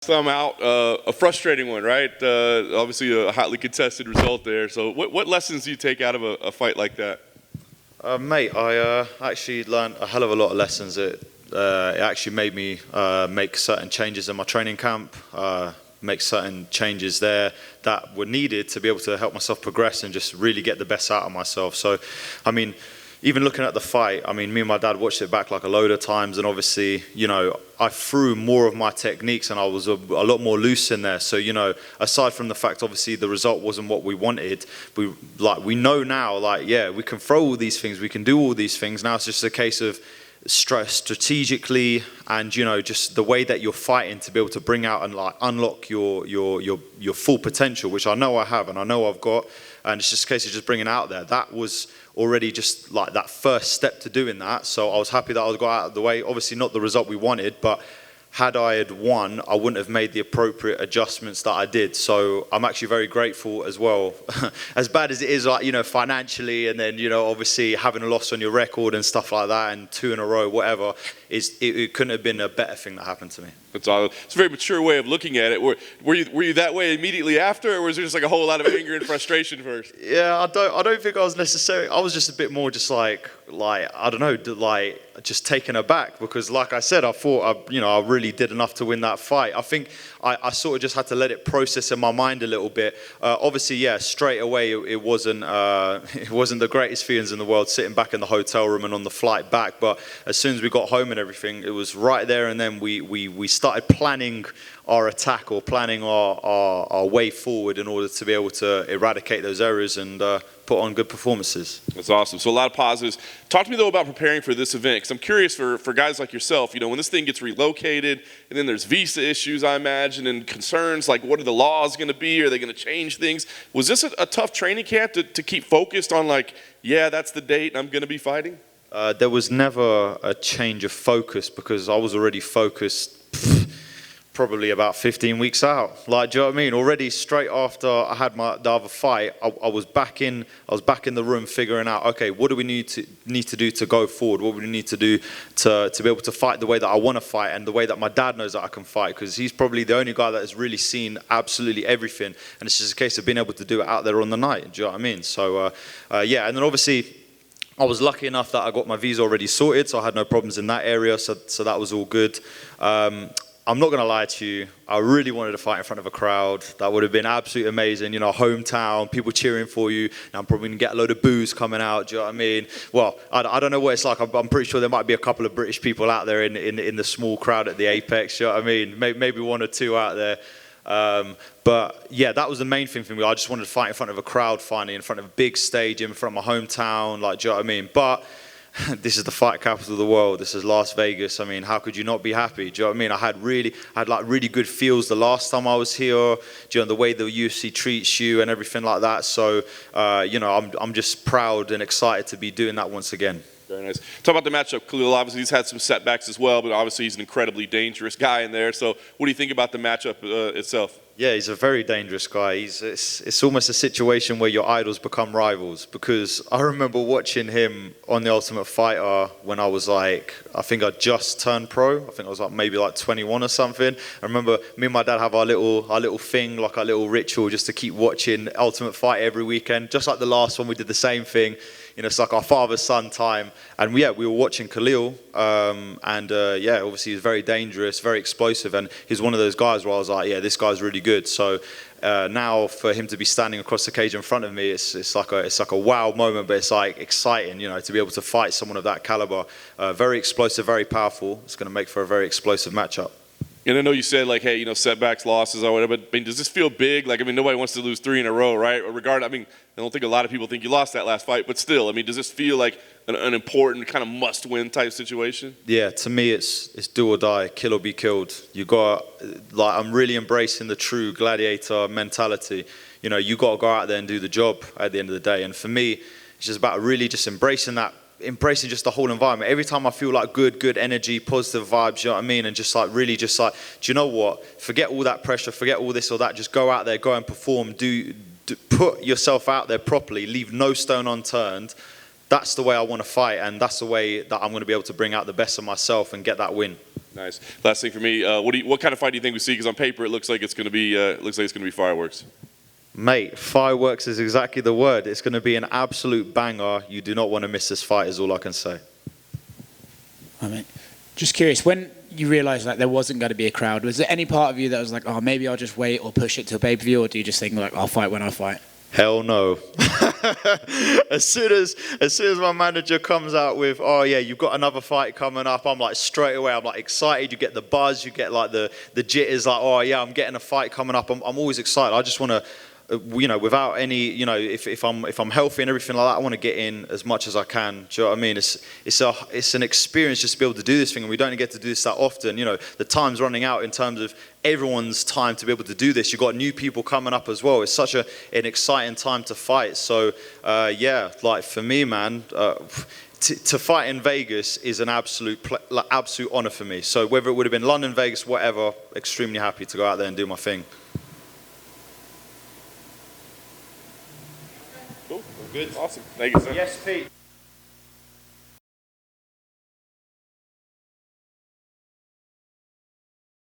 Some out, a frustrating one, right? Obviously a hotly contested result there. So what lessons do you take out of a fight like that? Mate, I actually learned a hell of a lot of lessons. It actually made me make certain changes in my training camp, make certain changes there that were needed to be able to help myself progress and just really get the best out of myself. So, I mean, even looking at the fight, I mean, me and my dad watched it back like a load of times, and obviously, you know, I threw more of my techniques and I was a lot more loose in there. So, you know, aside from the fact, obviously, the result wasn't what we wanted, we know now, like, yeah, we can throw all these things, we can do all these things. Now it's just a case of strategically and, you know, just the way that you're fighting to be able to bring out and like unlock your full potential, which I know I have and I know I've got. And it's just a case of just bringing it out there. That was already just like that first step to doing that. So I was happy that I got out of the way. Obviously not the result we wanted, but had I had won, I wouldn't have made the appropriate adjustments that I did. So I'm actually very grateful as well. As bad as it is, like, you know, financially, and then, you know, obviously having a loss on your record and stuff like that, and 2 in a row, whatever, it couldn't have been a better thing that happened to me. It's a very mature way of looking at it. Were you that way immediately after, or was there just like a whole lot of anger and frustration first? Yeah, I don't think I was necessarily. I was just a bit more just like I don't know, like just taken aback, because like I said, I thought I really did enough to win that fight. I think I sort of just had to let it process in my mind a little bit. Obviously, yeah, straight away it wasn't the greatest feelings in the world sitting back in the hotel room and on the flight back. But as soon as we got home and everything, it was right there and then we started planning our attack, or planning our way forward in order to be able to eradicate those errors and put on good performances. That's awesome. So a lot of positives. Talk to me though about preparing for this event, because I'm curious for guys like yourself, you know, when this thing gets relocated and then there's visa issues, I imagine, and concerns like what are the laws going to be? Are they going to change things? Was this a tough training camp to keep focused on, like, yeah, that's the date and I'm going to be fighting? There was never a change of focus, because I was already focused probably about 15 weeks out. Like, do you know what I mean? Already straight after I had the other fight, I was back in the room figuring out, okay, what do we need to do to go forward? What do we need to do to be able to fight the way that I want to fight and the way that my dad knows that I can fight? Because he's probably the only guy that has really seen absolutely everything, and it's just a case of being able to do it out there on the night. Do you know what I mean? So yeah, and then obviously I was lucky enough that I got my visa already sorted, so I had no problems in that area, so that was all good. I'm not going to lie to you, I really wanted to fight in front of a crowd. That would have been absolutely amazing, you know, hometown, people cheering for you. Now I'm probably going to get a load of boos coming out, do you know what I mean? Well, I don't know what it's like. I'm pretty sure there might be a couple of British people out there in the small crowd at the Apex, do you know what I mean? Maybe 1 or 2 out there. But yeah, that was the main thing for me. I just wanted to fight in front of a crowd finally, in front of a big stadium, in front of my hometown, like, do you know what I mean? But this is the fight capital of the world. This is Las Vegas. I mean, how could you not be happy? Do you know what I mean? I had really good feels the last time I was here. Do you know, the way the UFC treats you and everything like that. So, you know, I'm just proud and excited to be doing that once again. Very nice. Talk about the matchup. Khalil, obviously he's had some setbacks as well, but obviously he's an incredibly dangerous guy in there. So what do you think about the matchup itself? Yeah, he's a very dangerous guy. It's almost a situation where your idols become rivals, because I remember watching him on The Ultimate Fighter when I was like, I think I just turned pro. I think I was like maybe like 21 or something. I remember me and my dad have our little thing, like our little ritual, just to keep watching Ultimate Fighter every weekend. Just like the last one, we did the same thing. You know, it's like our father-son time. And yeah, we were watching Khalil, and yeah, obviously he's very dangerous, very explosive, and he's one of those guys where I was like, yeah, this guy's really good. So now for him to be standing across the cage in front of me, it's like a wow moment, but it's like exciting, you know, to be able to fight someone of that caliber. Very explosive, very powerful. It's going to make for a very explosive matchup. And I know you said, like, hey, you know, setbacks, losses, or whatever, but I mean, does this feel big? Like, I mean, nobody wants to lose 3 in a row, right? I mean, I don't think a lot of people think you lost that last fight, but still, I mean, does this feel like an important kind of must-win type situation? Yeah, to me, it's do or die, kill or be killed. You got, like, I'm really embracing the true gladiator mentality. You know, you got to go out there and do the job at the end of the day. And for me, it's just about really just embracing just the whole environment. Every time I feel like good energy, positive vibes, you know what I mean? And just like, really just like, do you know what? Forget all that pressure, forget all this or that. Just go out there, go and perform, put yourself out there properly, leave no stone unturned. That's the way I want to fight, and that's the way that I'm going to be able to bring out the best of myself and get that win. Nice. Last thing for me, what kind of fight do you think we see? Because on paper it looks like it's going to be fireworks. Mate, fireworks is exactly the word. It's going to be an absolute banger. You do not want to miss this fight is all I can say. I mean, just curious, when you realised that there wasn't going to be a crowd, was there any part of you that was like, oh, maybe I'll just wait or push it to a pay-per-view, or do you just think like, I'll fight when I fight? Hell no. as soon as my manager comes out with, oh yeah, you've got another fight coming up, I'm like straight away, I'm like excited. You get the buzz, you get like the jitters, like, oh yeah, I'm getting a fight coming up. I'm always excited. I just want to, without any, if I'm healthy and everything like that, I want to get in as much as I can. Do you know what I mean? It's an experience just to be able to do this thing, and we don't get to do this that often. The time's running out in terms of everyone's time to be able to do this. You've got new people coming up as well. It's such an exciting time to fight. So yeah, like for me, man, to fight in Vegas is an absolute honor for me. So whether it would have been London, Vegas, whatever, extremely happy to go out there and do my thing. Cool. Good. Awesome. Thank you, sir. Yes, Pete.